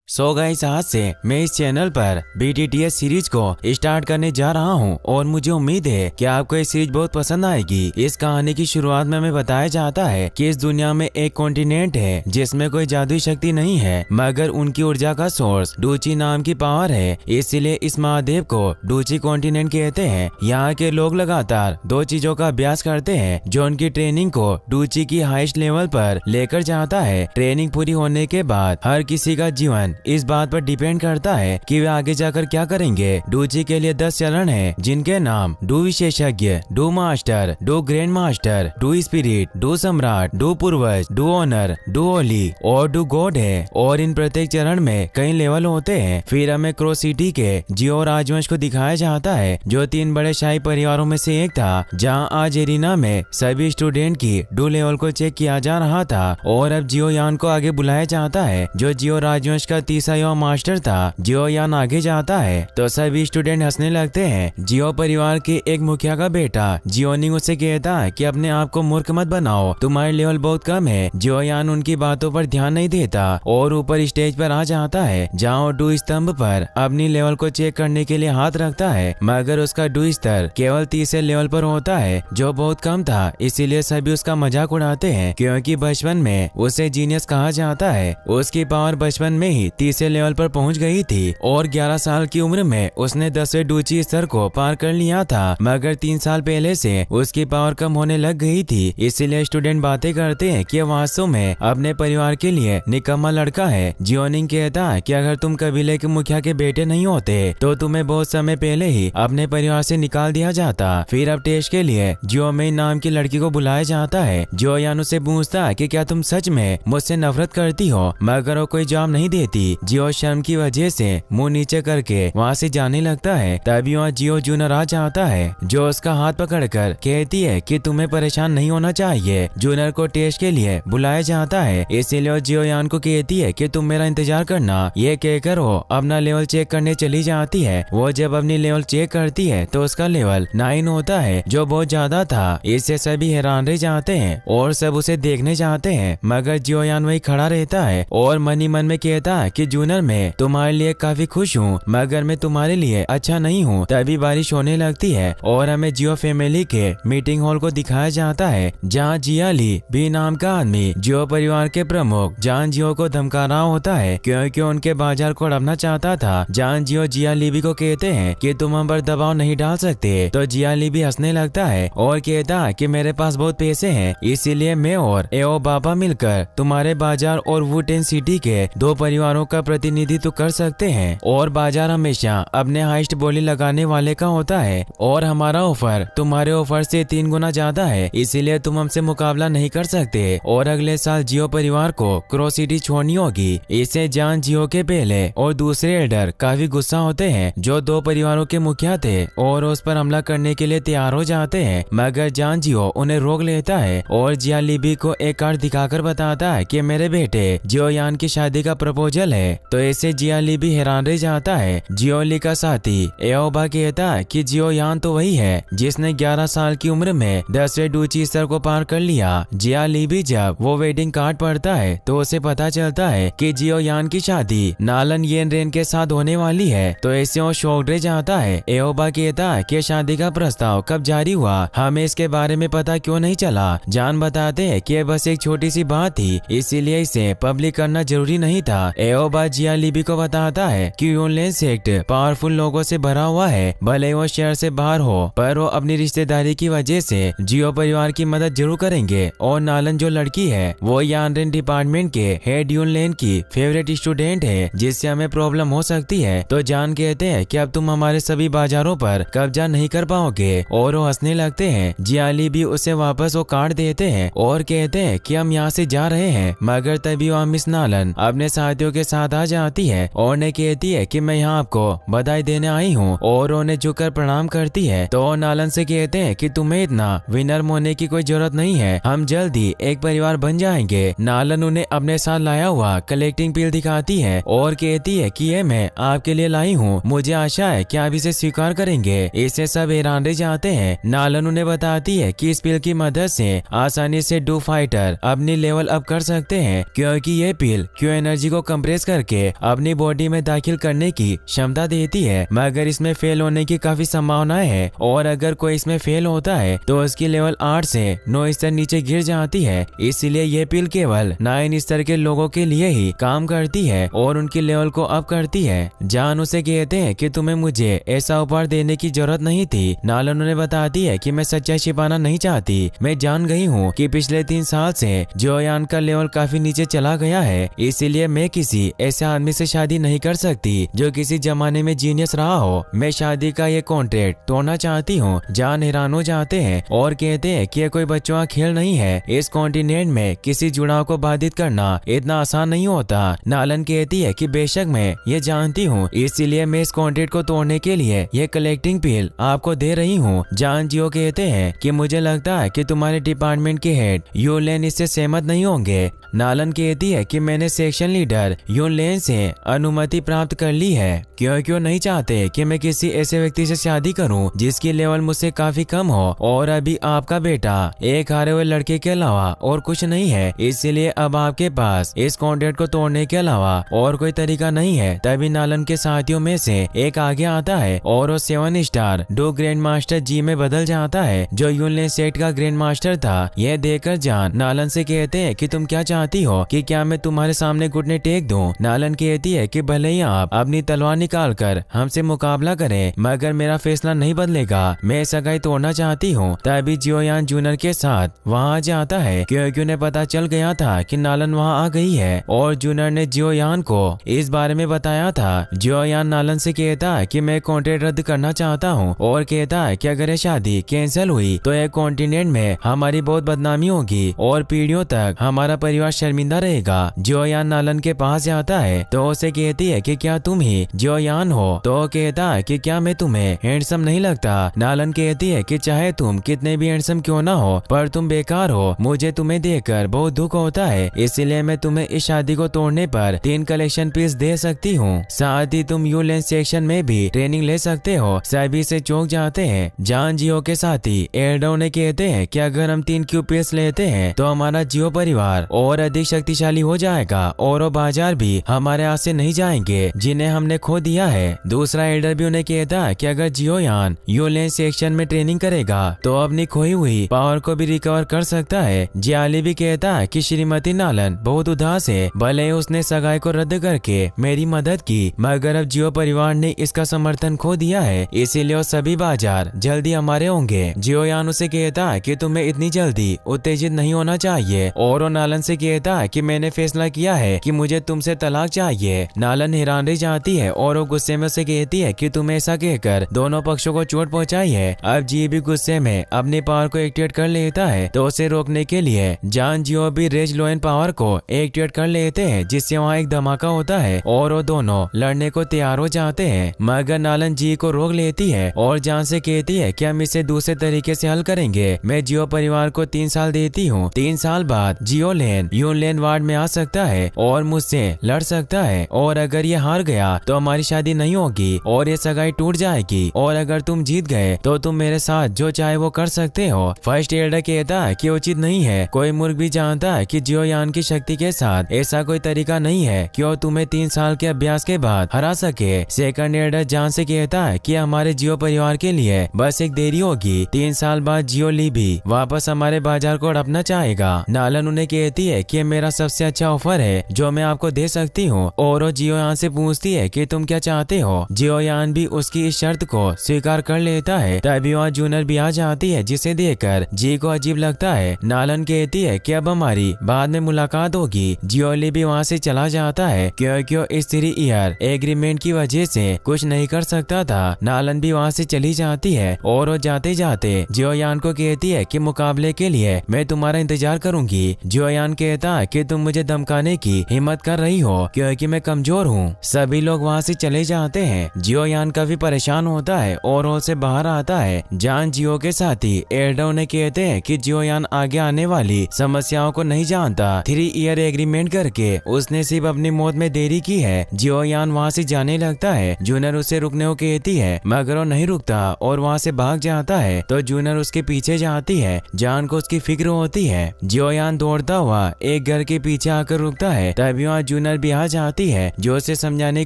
Guys, आज से मैं इस चैनल पर BTTS सीरीज को स्टार्ट करने जा रहा हूं और मुझे उम्मीद है कि आपको ये सीरीज बहुत पसंद आएगी। इस कहानी की शुरुआत में हमें बताया जाता है कि इस दुनिया में एक कॉन्टिनेंट है जिसमें कोई जादुई शक्ति नहीं है, मगर उनकी ऊर्जा का सोर्स डूची नाम की पावर है। इसीलिए इस महाद्वीप को डूची कॉन्टिनेंट कहते हैं। यहाँ के लोग लगातार दो चीजों का अभ्यास करते हैं जो उनकी ट्रेनिंग को डूची की हाईएस्ट लेवल पर लेकर जाता है। ट्रेनिंग पूरी होने के बाद हर किसी का जीवन इस बात पर डिपेंड करता है कि वे आगे जाकर क्या करेंगे। डूची के लिए 10 चरण हैं, जिनके नाम डू विशेषज्ञ, do master, do grand master, do spirit, do सम्राट, डू पूर्वज, डू ऑनर, डू होली और डू गॉड है। और इन प्रत्येक चरण में कई लेवल होते हैं। फिर हमें क्रो सिटी के जियो राजवंश को दिखाया जाता है, जो 3 बड़े शाही परिवारों में से एक था, जहाँ आज एरिना में सभी स्टूडेंट की डू लेवल को चेक किया जा रहा था। और अब जियो यान को आगे बुलाया जाता है, जो जियो राजवंश का तीसरा युवा मास्टर था। जियो यान आगे जाता है तो सभी स्टूडेंट हंसने लगते हैं। जियो परिवार के एक मुखिया का बेटा जियोनिंग उसे कहता है कि अपने आप को मूर्ख मत बनाओ, तुम्हारी लेवल बहुत कम है। जियो यान उनकी बातों पर ध्यान नहीं देता और ऊपर स्टेज पर आ जाता है, जहाँ डू स्तंभ पर अपनी लेवल को चेक करने के लिए हाथ रखता है, मगर उसका डू स्तर केवल 30 लेवल पर होता है, जो बहुत कम था। इसीलिए सभी उसका मजाक उड़ाते हैं, क्योंकि बचपन में उसे जीनियस कहा जाता है। उसकी पावर बचपन में ही 30 लेवल पर पहुंच गई थी और 11 साल की उम्र में उसने 10वें डूची स्तर को पार कर लिया था, मगर 3 साल पहले से उसकी पावर कम होने लग गई थी। इसीलिए स्टूडेंट बातें करते हैं कि वास्तव में अपने परिवार के लिए निकम्मा लड़का है। जियोनिंग कहता है कि अगर तुम कबीले के मुखिया के बेटे नहीं होते तो तुम्हें बहुत समय पहले ही अपने परिवार से निकाल दिया जाता। फिर अब टेस्ट के लिए जियो मेई नाम की लड़की को बुलाया जाता है। जियो यान उससे पूछता है कि क्या तुम सच में मुझसे नफरत करती हो, मगर वो कोई जवाब नहीं देती। जियो शर्म की वजह से मुंह नीचे करके वहाँ से जाने लगता है। तभी वहाँ जियो जूनियर आ जाता है, जो उसका हाथ पकड़कर कहती है कि तुम्हें परेशान नहीं होना चाहिए। जूनियर को टेस्ट के लिए बुलाया जाता है, इसीलिए वो जियो यान को कहती है कि तुम मेरा इंतजार करना। ये कहकर वो अपना लेवल चेक करने चली जाती है। वो जब अपनी लेवल चेक करती है तो उसका लेवल 9 होता है, जो बहुत ज्यादा था। इससे सभी हैरान रह जाते हैं और सब उसे देखने जाते हैं, मगर जियो यान वही खड़ा रहता है और मन ही मन में कहता है कि जूनियर मैं तुम्हारे लिए काफी खुश हूँ, मगर मैं तुम्हारे लिए अच्छा नहीं हूँ। तभी बारिश होने लगती है और हमें जियो फैमिली के मीटिंग हॉल को दिखाया जाता है, जहाँ जिया ली भी नाम का आदमी जियो परिवार के प्रमुख जान जियो को धमका रहा होता है, क्योंकि उनके बाजार को हड़पना चाहता था। जान जियो जिया लीबी को कहते हैं कि तुम हम पर दबाव नहीं डाल सकते, तो जिया लीबी हंसने लगता है और कहता है कि मेरे पास बहुत पैसे हैं, इसीलिए मैं और एओ बाबा मिलकर तुम्हारे बाजार और वुटेन सिटी के 2 परिवारों का प्रतिनिधित्व कर सकते हैं। और बाजार हमेशा अपने हाईएस्ट बोली लगाने वाले का होता है और हमारा ऑफर तुम्हारे ऑफर से 3 गुना ज्यादा है, इसीलिए तुम हमसे मुकाबला नहीं कर सकते। और अगले साल जियो परिवार को क्रो सिटी छोड़नी होगी। इसे जान जियो के पहले और दूसरे एल्डर काफी गुस्सा होते हैं, जो 2 परिवारों के मुखिया थे, और उस पर हमला करने के लिए तैयार हो जाते हैं, मगर जान जियो उन्हें रोक लेता है और जिया लीबी को एक कार्ड दिखाकर बताता है कि मेरे बेटे जियो यान की शादी का प्रपोजल है। तो इससे जिया ली भी हैरान रह जाता है। जियो ली का साथी एओबा कहता है कि जियो यान तो वही है जिसने 11 साल की उम्र में 10वें डूची स्तर को पार कर लिया। जिया ली भी जब वो वेडिंग कार्ड पढ़ता है तो उसे पता चलता है कि जियो यान की शादी नालन येन रेन के साथ होने वाली है, तो इससे वो शॉक्ड रह जाता है। एओबा कहता है कि शादी का प्रस्ताव कब जारी हुआ, हमें इसके बारे में पता क्यों नहीं चला। जान बताते हैं कि बस एक छोटी सी बात थी, इसीलिए इसे पब्लिक करना जरूरी नहीं था। एओबा जिया लीबी को बताता है कि यूनलेन सेक्ट पावरफुल लोगों से भरा हुआ है, भले वो शहर से बाहर हो, पर वो अपनी रिश्तेदारी की वजह से जियो परिवार की मदद जरूर करेंगे। और नालन जो लड़की है वो यानरेन डिपार्टमेंट के हेड यूनलेन की फेवरेट स्टूडेंट है, जिससे हमें प्रॉब्लम हो सकती है। तो जान कहते हैं कि अब तुम हमारे सभी बाजारों पर कब्जा नहीं कर पाओगे, और वो हंसने लगते हैं। जिया ली उसे वापस वो कार्ड देते हैं और कहते हैं कि हम यहाँ से जा रहे हैं, मगर तभी वहाँ मिस नालन अपने साथियों के साथ आ जाती है और ने कहती है कि मैं यहाँ आपको बधाई देने आई हूँ, और उन्हें झुककर प्रणाम करती है। तो नालन से कहते हैं कि तुम्हें इतना विनर होने की कोई जरूरत नहीं है, हम जल्द ही एक परिवार बन जाएंगे। नालन उन्हें अपने साथ लाया हुआ कलेक्टिंग पिल दिखाती है और कहती है कि ये मैं आपके लिए लाई हूँ, मुझे आशा है कि आप इसे स्वीकार करेंगे। इससे सब हैरान रह जाते हैं। नालन उन्हें बताती है कि इस पिल की मदद से आसानी से डू फाइटर अपनी लेवल अप कर सकते हैं, क्योंकि ये पिल क्यू एनर्जी को कंप्रेस प्रेस करके अपनी बॉडी में दाखिल करने की क्षमता देती है, मगर इसमें फेल होने की काफी संभावनाएं है और अगर कोई इसमें फेल होता है तो उसकी लेवल 8 से 9 स्तर नीचे गिर जाती है। इसीलिए ये पिल केवल 9 स्तर के लोगों के लिए ही काम करती है और उनकी लेवल को अप करती है। जान उसे कहते हैं कि तुम्हें मुझे ऐसा उपहार देने की जरूरत नहीं थी। नालन उन्हें बताती है कि मैं सच्चाई छिपाना नहीं चाहती, मैं जान गई हूँ कि पिछले 3 साल से जियोयान का लेवल काफी नीचे चला गया है, इसीलिए मैं किसी ऐसे आदमी से शादी नहीं कर सकती जो किसी जमाने में जीनियस रहा हो। मैं शादी का ये कॉन्ट्रैक्ट तोड़ना चाहती हूँ। जान हैरान हो जाते हैं और कहते हैं कि ये कोई बच्चों का खेल नहीं है। इस कॉन्टिनेंट में किसी जुड़ाव को बाधित करना इतना आसान नहीं होता। नालन कहती है कि बेशक मैं ये जानती हूँ, इसीलिए मैं इस कॉन्ट्रैक्ट को तोड़ने के लिए ये कलेक्टिंग पिल आपको दे रही हूँ। जान जियो कहते हैं कि मुझे लगता है कि तुम्हारे डिपार्टमेंट के हेड यूलेन इससे सहमत नहीं होंगे। नालन कहती है कि मैंने सेक्शन लीडर यूलेन से अनुमति प्राप्त कर ली है। क्यों नहीं चाहते कि मैं किसी ऐसे व्यक्ति से शादी करूं जिसकी लेवल मुझसे काफी कम हो, और अभी आपका बेटा एक हारे हुए लड़के के अलावा और कुछ नहीं है, इसलिए अब आपके पास इस कॉन्ट्रैक्ट को तोड़ने के अलावा और कोई तरीका नहीं है। तभी नालन के साथियों में से एक आगे आता है और वो 7 स्टार डो ग्रैंड मास्टर जी में बदल जाता है, जो यूलेन सेट का ग्रैंड मास्टर था। यह देखकर जान नालन से कहते हैं कि तुम क्या चाहती हो कि क्या मैं तुम्हारे सामने घुटने टेक दूं? नालन कहती है कि भले ही आप अपनी तलवार निकाल कर हमसे मुकाबला करें, मगर मेरा फैसला नहीं बदलेगा। मैं सगाई तोड़ना चाहती हूँ। तभी जियोयान जूनियर के साथ वहाँ जाता है, क्योंकि उन्हें पता चल गया था कि नालन वहाँ आ गई है और जूनियर ने जियोयान को इस बारे में बताया था। जियोयान नालन से कहता है कि मैं कॉन्ट्रैक्ट रद्द करना चाहता हूँ और कहता है कि अगर ये शादी कैंसिल हुई तो एक कॉन्टिनेंट में हमारी बहुत बदनामी होगी और पीढ़ियों तक हमारा परिवार शर्मिंदा रहेगा। जियोयान नालन के पास जाता है तो उसे कहती है कि क्या तुम ही जियोयान हो? तो कहता है कि क्या मैं तुम्हें हैंडसम नहीं लगता? नालन कहती है कि चाहे तुम कितने भी हैंडसम क्यों ना हो, पर तुम बेकार हो। मुझे तुम्हें देखकर बहुत दुख होता है, इसलिए मैं तुम्हें इस शादी को तोड़ने पर 3 कलेक्शन पीस दे सकती हूँ। साथ ही तुम यूलेन सेक्शन में भी ट्रेनिंग ले सकते हो। सभी से चौंक जाते हैं। जान जियो के साथी एडो ने कहते हैं कि अगर हम 3 क्यू पीस लेते हैं तो हमारा जियो परिवार और अधिक शक्तिशाली हो जाएगा और वो बाजार भी हमारे हाथ से नहीं जाएंगे जिन्हें हमने खो दिया है। दूसरा एल्डर भी उन्हें कहता है कि अगर जियोयान यूलेन सेक्शन में ट्रेनिंग करेगा तो अपनी खोई हुई पावर को भी रिकवर कर सकता है। जियाली भी कहता है कि श्रीमती नालन बहुत उदास है, भले ही उसने सगाई को रद्द करके मेरी मदद की, मगर अब जियो परिवार ने इसका समर्थन खो दिया है, इसीलिए वो सभी बाजार जल्दी हमारे होंगे। जियोयान उसे कहता है कि तुम्हें इतनी जल्दी उत्तेजित नहीं होना चाहिए और वो नालन से कहता है कि मैंने फैसला किया है कि मुझे तुमसे तलाक चाहिए। नालन हैरान रह जाती है और वो गुस्से में उसे कहती है कि तुम ऐसा कहकर दोनों पक्षों को चोट पहुंचाई है। अब जी भी गुस्से में अपनी पावर को एक्टिवेट कर लेता है, तो उसे रोकने के लिए जान जियो भी रेज लोएन पावर को एक्टिवेट कर लेते हैं, जिससे वहाँ एक धमाका होता है और वो दोनों लड़ने को तैयार हो जाते हैं। मगर नालन जी को रोक लेती है और जान से कहती है कि हम इसे दूसरे तरीके से हल करेंगे। मैं जियो परिवार को 3 साल देती हूँ। 3 साल बाद जियो लेन यूलेन वार्ड में आ सकता है और मुझसे लड़ सकता है, और अगर ये हार गया तो हमारी शादी नहीं होगी और ये सगाई टूट जाएगी, और अगर तुम जीत गए तो तुम मेरे साथ जो चाहे वो कर सकते हो। फर्स्ट एल्डर कहता है कि उचित नहीं है। कोई मूर्ख भी जानता है कि जियोयान की शक्ति के साथ ऐसा कोई तरीका नहीं है कि वो तुम्हें 3 साल के अभ्यास के बाद हरा सके। सेकंड एल्डर जान से कहता है कि हमारे जियो परिवार के लिए बस एक देरी होगी। 3 साल बाद जियो ली भी वापस हमारे बाजार को हड़पना चाहेगा। नालन उन्हें कहती है कि मेरा सबसे अच्छा ऑफर है जो मैं आपको दे सकती हूँ, और वो जियोयान से पूछती है कि तुम क्या चाहते हो। जियोयान भी उसकी इस शर्त को स्वीकार कर लेता है। तभी वहाँ जूनियर भी आ जाती है, जिसे देखकर जी को अजीब लगता है। नालन कहती है कि अब हमारी बाद में मुलाकात होगी। जियोली भी वहाँ से चला जाता है क्योंकि वो इस 3 ईयर एग्रीमेंट की वजह से कुछ नहीं कर सकता था। नालन भी वहाँ से चली जाती है और वो जाते जाते जियोयान को कहती है कि मुकाबले के लिए मैं तुम्हारा इंतजार करूंगी। जियोयान कहता है कि तुम मुझे धमकाने की हिम्मत कर रही हो क्योंकि मैं कमजोर हूँ। सभी लोग वहाँ से चले जाते हैं। जियोयान काफी परेशान होता है और हॉल से बाहर आता है। जान जियो के साथी एल्डर ने कहते हैं कि जियोयान आगे आने वाली समस्याओं को नहीं जानता। 3 ईयर एग्रीमेंट करके उसने सिर्फ अपनी मौत में देरी की है। जियोयान वहाँ से जाने लगता है। जूनियर उसे रुकने को कहती है, मगर वो नहीं रुकता और वहाँ से भाग जाता है, तो जूनियर उसके पीछे जाती है। जान को उसकी फिक्र होती है। जियोयान दौड़ता हुआ एक घर के पीछे आकर रुकता है। तभी वहाँ जूनियर जूनर भी आ जाती है जो उसे समझाने की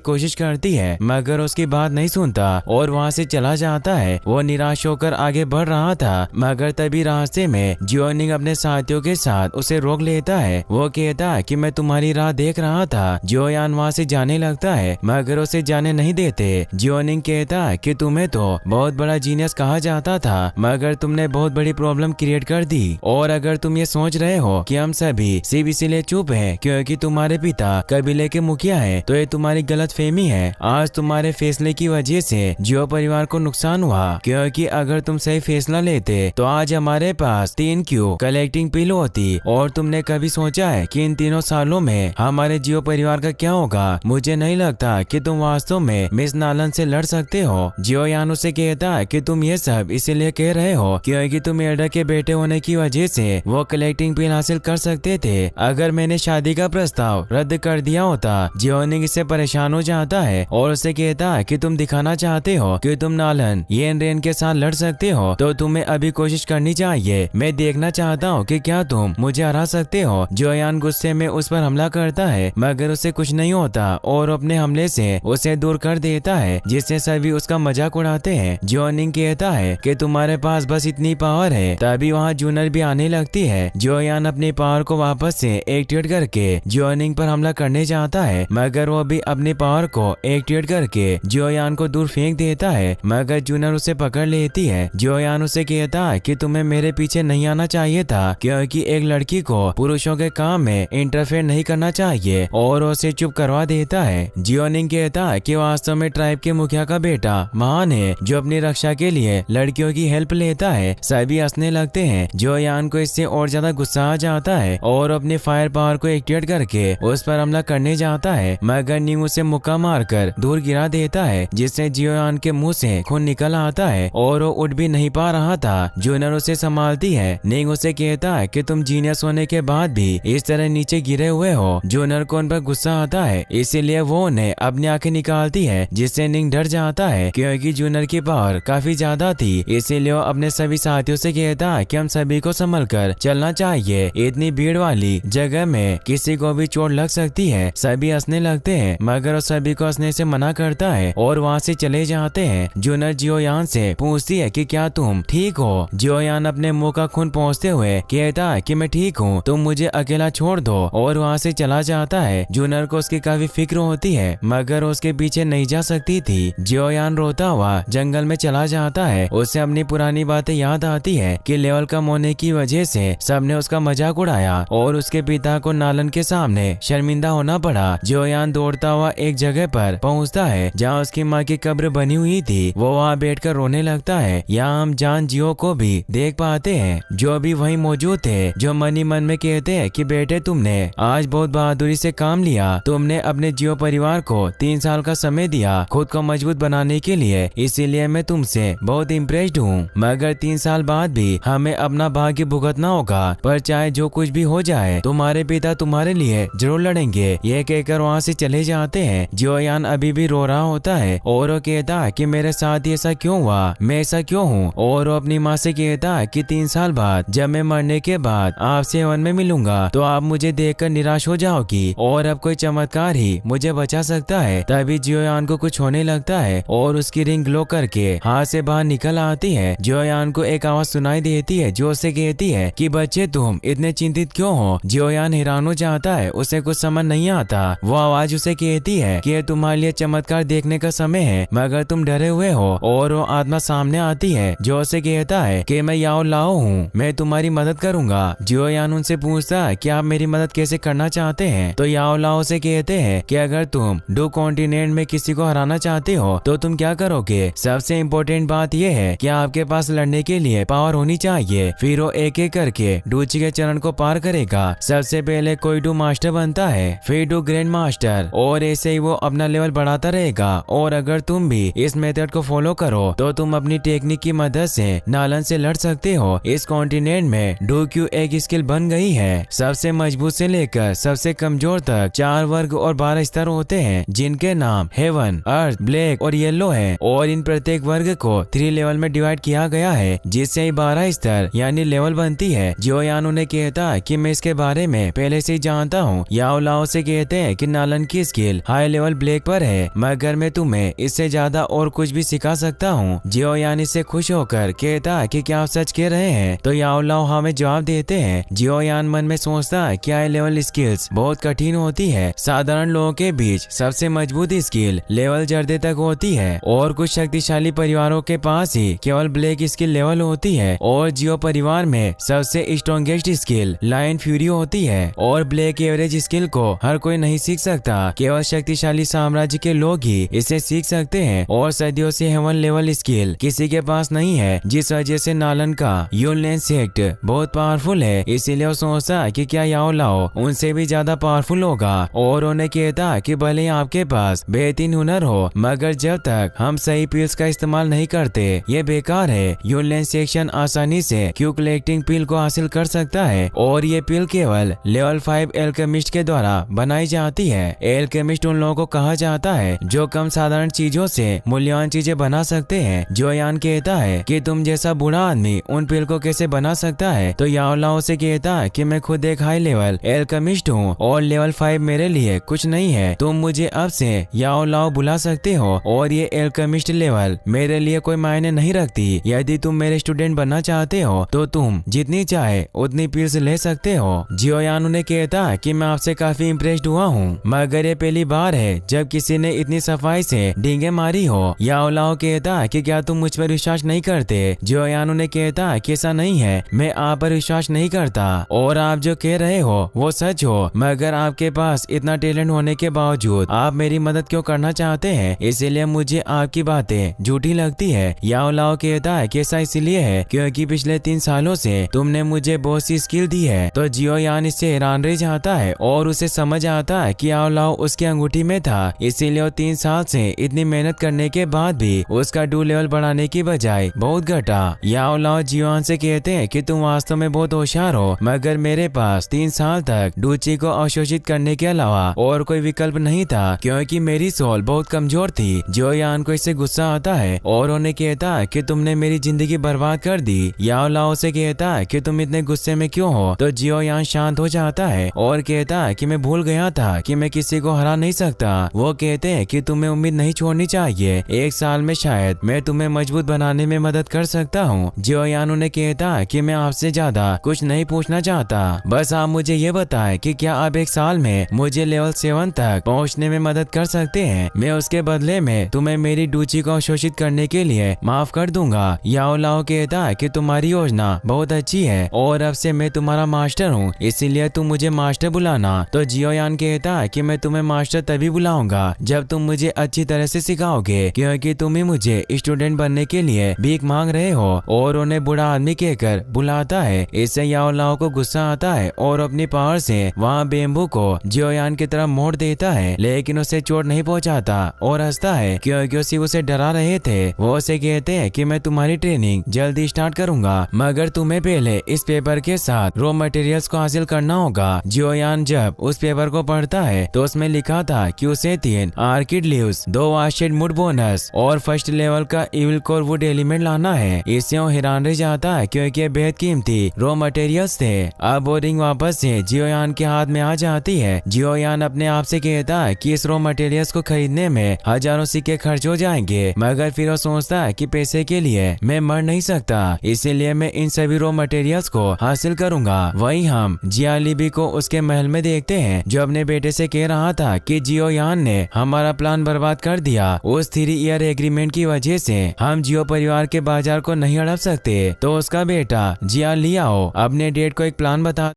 कोशिश करती है, मगर उसकी बात नहीं सुनता और वहाँ से चला जाता है। वो निराश होकर आगे बढ़ रहा था, मगर तभी रास्ते में जियोनिंग अपने साथियों के साथ उसे रोक लेता है। वो कहता है कि मैं तुम्हारी राह देख रहा था। जियोयान वहाँ से जाने लगता है, मगर उसे जाने नहीं देते। जियोनिंग कहता है कि तुम्हें तो बहुत बड़ा जीनियस कहा जाता था, मगर तुमने बहुत बड़ी प्रॉब्लम क्रिएट कर दी। और अगर तुम ये सोच रहे हो कि हम सभी सिर्फ इसीलिए चुप हैं क्योंकि तुम्हारे पिता कबीले के मुखिया हैं, तो ये तुम्हारी गलतफहमी है। आज तुम्हारे फैसले की वजह से जियो परिवार को नुकसान हुआ, क्योंकि अगर तुम सही फैसला लेते तो आज हमारे पास 3 क्यू कलेक्टिंग पिल होती। और तुमने कभी सोचा है कि इन 3 सालों में हमारे जियो परिवार का क्या होगा? मुझे नहीं लगता कि तुम वास्तव में मिस नालन से लड़ सकते हो। जियोयान उसे कहता है कि तुम ये सब इसीलिए कह रहे हो क्योंकि तुम एल्डर के बेटे होने की वजह से वो कलेक्टिंग पिल हासिल कर सकते थे। अगर मैंने शादी का प्रस्ताव रद्द कर दिया होता। जियोनिंग इससे परेशान हो जाता है और उसे कहता है कि तुम दिखाना चाहते हो कि तुम नालन येनरेन के साथ लड़ सकते हो, तो तुम्हें अभी कोशिश करनी चाहिए। मैं देखना चाहता हूँ कि क्या तुम मुझे हरा सकते हो। जियोयान गुस्से में उस पर हमला करता है, मगर उसे कुछ नहीं होता और अपने हमले से उसे दूर कर देता है, जिससे सभी उसका मजाक उड़ाते हैं। जियोनिंग कहता है कि तुम्हारे पास बस इतनी पावर है। तभी वहाँ जूनर भी आने लगती है। जियोयान अपनी पावर को वापस से एक्टिवेट करके जियोनिंग पर हमला करने जाता है, मगर वो भी अपनी पावर को एक्टिवेट करके जियोयान को दूर फेंक देता है, मगर जूनर उसे पकड़ लेती है। जियोयान उसे कहता है कि तुम्हें मेरे पीछे नहीं आना चाहिए था, क्योंकि एक लड़की को पुरुषों के काम में इंटरफेयर नहीं करना चाहिए, और उसे चुप करवा देता है। जियोनिंग कहता है कि वास्तव में ट्राइब के मुखिया का बेटा महान है जो अपनी रक्षा के लिए लड़कियों की हेल्प लेता है। सभी हंसने लगते हैं। जियोयान को इससे और ज्यादा गुस्सा आ जाता है और अपने फायर पावर को एक्टिवेट करके उस पर हमला करने जाता है, मगर निंग उसे मुक्का मारकर दूर गिरा देता है, जिससे जियोयान के मुंह से खून निकल आता है और वो उठ भी नहीं पा रहा था। जूनर उसे संभालती है। निंग उसे कहता है कि तुम जीनियस होने के बाद भी इस तरह नीचे गिरे हुए हो। जूनर को उन पर गुस्सा आता है, इसीलिए वो उन्हें अपनी आंखें निकालती है, जिससे निंग डर जाता है क्योंकि जूनर की पावर काफी ज्यादा थी। इसीलिए वो अपने सभी साथियों से कहता है कि हम सभी को संभल कर चलना चाहिए। इतनी भीड़ वाली जगह में किसी को भी चोट लग सकती है। सभी हंसने लगते हैं, मगर वो सभी को हंसने से मना करता है और वहाँ से चले जाते हैं। जूनर जियोयान से पूछती है कि क्या तुम ठीक हो? जियोयान अपने मुंह का खून पोंछते हुए कहता है कि मैं ठीक हूँ, तुम मुझे अकेला छोड़ दो, और वहाँ से चला जाता है। जूनर को उसकी काफी फिक्र होती है, मगर उसके पीछे नहीं जा सकती थी। जियोयान रोता हुआ जंगल में चला जाता है। उसे अपनी पुरानी बातें याद आती है कि लेवल कम होने की वजह से सबने उसका मजाक उड़ाया और उसके पिता को नालन के सामने शर्मिंदा होना पड़ा। जियोयान दौड़ता हुआ एक जगह पर पहुंचता है जहां उसकी माँ की कब्र बनी हुई थी। वो वहां बैठकर रोने लगता है। यहाँ हम जान जियो को भी देख पाते हैं, जो भी वहीं मौजूद थे, जो मन ही मन में कहते हैं कि बेटे तुमने आज बहुत बहादुरी से काम लिया। तुमने अपने जियो परिवार को 3 साल का समय दिया खुद को मजबूत बनाने के लिए, इसीलिए मैं तुमसे बहुत इम्प्रेस्ड हूँ। मगर 3 साल बाद भी हमें अपना भाग्य भुगतना होगा, पर चाहे जो कुछ भी हो जाए तुम्हारे पिता तुम्हारे लिए जरूर लड़ेंगे। ये कहकर वहाँ से चले जाते हैं। जियोयान अभी भी रो रहा होता है और वो कहता है कि मेरे साथ ऐसा क्यों हुआ, मैं ऐसा क्यों हूँ। और वो अपनी माँ से कहता है कि 3 साल बाद जब मैं मरने के बाद आपसे हेवन में मिलूंगा तो आप मुझे देखकर निराश हो जाओगी और अब कोई चमत्कार ही मुझे बचा सकता है। तभी जियोयान को कुछ होने लगता है और उसकी रिंग ग्लो करके हाथ से बाहर निकल आती है। जियोयान को एक आवाज सुनाई देती है जो उसे कहती है कि बच्चे तुम इतने चिंतित क्यों हो। जियोयान हैरान हो जाता है, उसे कुछ समझ नहीं आता। वो आवाज उसे कहती है कि तुम्हारे लिए चमत्कार देखने का समय है, मगर तुम डरे हुए हो। और वो आत्मा सामने आती है जो उसे कहता है कि मैं याओ लाओ हूँ, मैं तुम्हारी मदद करूंगा। जियोयान उनसे पूछता है कि आप मेरी मदद कैसे करना चाहते हैं। तो याओ लाओ से कहते हैं कि अगर तुम डू कॉन्टिनेंट में किसी को हराना चाहते हो तो तुम क्या करोगे। सबसे इम्पोर्टेंट बात यह है कि आपके पास लड़ने के लिए पावर होनी चाहिए। फिर वो एक एक करके डूची के चरण को पार करेगा। सबसे पहले कोई डू मास्टर बनता है, फिर डू ग्रैंड मास्टर, और ऐसे ही वो अपना लेवल बढ़ाता रहेगा। और अगर तुम भी इस मेथड को फॉलो करो तो तुम अपनी टेक्निक की मदद से नालन से लड़ सकते हो। इस कॉन्टिनेंट में डू क्यू एक स्किल बन गई है। सबसे मजबूत से लेकर सबसे कमजोर तक 4 वर्ग और 12 स्तर होते हैं, जिनके नाम हेवन, अर्थ, ब्लैक और येलो है। और इन प्रत्येक वर्ग को 3 लेवल में डिवाइड किया गया है, जिससे 12 स्तर यानी लेवल बनती है। जियोयान उन्हें कहता है कि मैं इसके बारे में पहले से ही जानता हूँ। याओ लाओ लाओ से कहते हैं कि नालन की स्किल हाई लेवल ब्लैक पर है, मगर मैं तुम्हें इससे ज्यादा और कुछ भी सिखा सकता हूँ। जियो यान इससे खुश होकर कहता है कि क्या आप सच कह रहे हैं? तो याओ लाओ हमें जवाब देते हैं। जियो यान मन में सोचता है कि हाई लेवल स्किल्स बहुत कठिन होती है। साधारण लोगों के बीच सबसे मजबूत स्किल लेवल जर्दे तक होती है और कुछ शक्तिशाली परिवारों के पास ही केवल ब्लैक स्किल लेवल होती है। और जियो परिवार में सबसे स्ट्रॉन्गेस्ट स्किल लायन फ्यूरी होती है और ब्लैक एवरेज स्किल को हर कोई नहीं सीख सकता, केवल शक्तिशाली साम्राज्य के लोग ही इसे सीख सकते हैं। और सदियों से हेवन लेवल स्किल किसी के पास नहीं है, जिस वजह से नालन का यूनलैंड सेक्ट बहुत पावरफुल है। इसीलिए वो सोचता कि क्या याओ लाओ उनसे भी ज्यादा पावरफुल होगा और उन्हें कहता कि भले आपके पास बेहतरीन हुनर हो, मगर जब तक हम सही पिल्स का इस्तेमाल नहीं करते ये बेकार है। यूनलैंड सेक्शन आसानी से क्यू कलेक्टिंग पिल को हासिल कर सकता है और ये पिल केवल लेवल 5 एल्केमिस्ट के द्वारा बनाई जाती है। एल्केमिस्ट उन लोगों को कहा जाता है जो कम साधारण चीजों से मूल्यवान चीजें बना सकते हैं। जो यान कहता है कि तुम जैसा बूढ़ा आदमी उन पिल को कैसे बना सकता है? तो याओ लाओ से कहता है कि मैं खुद एक हाई लेवल एल्केमिस्ट हूँ और लेवल 5 मेरे लिए कुछ नहीं है। तुम मुझे अब से याओ लाओ बुला सकते हो और ये एल्केमिस्ट लेवल मेरे लिए कोई मायने नहीं रखती। यदि तुम मेरे स्टूडेंट बनना चाहते हो तो तुम जितनी चाहे उतनी पिल्स ले सकते हो। जियो यान उन्हें कहता है कि मैं आपसे काफी इम्प्रेस्ड हुआ हूँ, मगर ये पहली बार है जब किसी ने इतनी सफाई से डींगे मारी हो। याओ लाओ कहता है कि क्या तुम मुझ पर विश्वास नहीं करते? जियो यान उन्हें कहता है कि ऐसा नहीं है, मैं आप पर विश्वास नहीं करता और आप जो कह रहे हो वो सच हो, मगर आपके पास इतना टैलेंट होने के बावजूद आप मेरी मदद क्यों करना चाहते हैं? इसीलिए मुझे आपकी बातें झूठी लगती है। याओ लाओ कहता है कि ऐसा इसलिए है क्योंकि पिछले 3 सालों से तुमने मुझे बहुत सी स्किल दी है। तो जियो यान इससे हैरान रह जाता है और उसे समझ आता है कि याओ लाओ उसकी अंगूठी में था, इसीलिए वो 3 साल से इतनी मेहनत करने के बाद भी उसका डू लेवल बढ़ाने की बजाय बहुत घटा। याओ लाओ जियो यान से कहते हैं कि तुम वास्तव में बहुत होशियार हो, मगर मेरे पास 3 साल तक डूची को अवशोषित करने के अलावा और कोई विकल्प नहीं था क्योंकि मेरी सोल बहुत कमजोर थी। जियो यान को इससे गुस्सा आता है और उन्हें कहता है कि तुमने मेरी जिंदगी बर्बाद कर दी। याओ लाओ से कहता है कि तुम इतने गुस्से में क्यों हो? तो जियो यान शांत हो जाता है और कहता है कि मैं भूल गया था कि मैं किसी को हरा नहीं सकता। वो कहते हैं कि तुम्हें उम्मीद नहीं छोड़नी चाहिए, 1 साल में शायद मैं तुम्हें मजबूत बनाने में मदद कर सकता हूँ। जियो यान उन्हें कहता है कि मैं आपसे ज्यादा कुछ नहीं पूछना चाहता, बस आप मुझे ये बताएं कि क्या आप 1 साल में मुझे लेवल 7 तक पहुँचने में मदद कर सकते हैं? मैं उसके बदले में तुम्हें मेरी डूची को अवशोषित करने के लिए माफ कर दूंगा। याओ लाओ कहता है कि तुम्हारी योजना बहुत अच्छी है और अब से मैं तुम्हारा मास्टर हूँ, इसीलिए तुम मुझे मास्टर बुलाना। तो जियो यान कहता है कि मैं तुम्हें मास्टर तभी बुलाऊंगा जब तुम मुझे अच्छी तरह से सिखाओगे, क्योंकि तुम ही मुझे स्टूडेंट बनने के लिए भीख मांग रहे हो। और उन्हें बूढ़ा आदमी कहकर बुलाता है। इससे याओ लाओ को गुस्सा आता है और अपनी पावर से वहाँ बेम्बू को जियो यान की तरफ मोड़ देता है, लेकिन उसे चोट नहीं पहुँचाता और हंसता है क्योंकि उसी उसे डरा रहे थे। वो उसे कहते हैं कि मैं तुम्हारी ट्रेनिंग जल्दी स्टार्ट करूंगा, मगर तुम्हें पहले इस पेपर के साथ रॉ मटेरियल्स को हासिल करना होगा। जियो यान जब उस पेपर को पढ़ता है तो उसमें लिखा था कि उसे 3 आर्किड लीव्स, 2 वाशेड मुड बोनस और फर्स्ट लेवल का इविल कोर वुड एलिमेंट लाना है। इससे वो हैरान रह जाता है क्योंकि ये बेहद कीमती रॉ मटेरियल्स थे। अब वो रिंग वापस से जियो यान के हाथ में आ जाती है। जियो यान अपने आप से कहता है कि इस रॉ मटेरियल्स को खरीदने में हजारों सिक्के खर्च हो जाएंगे, मगर फिर वो सोचता है कि पैसे के लिए मैं मर नहीं सकता, इसीलिए मैं इन सभी रॉ मटेरियल्स को हासिल करूंगा। वहीं हम जिया लिबी को उसके महल में देखते हैं जो अपने बेटे से कह रहा था कि जियो यान ने हमारा प्लान बर्बाद कर दिया। उस 3 ईयर एग्रीमेंट की वजह से हम जियो परिवार के बाजार को नहीं हड़प सकते। तो उसका बेटा जिया लियाओ अपने डैड को एक प्लान बता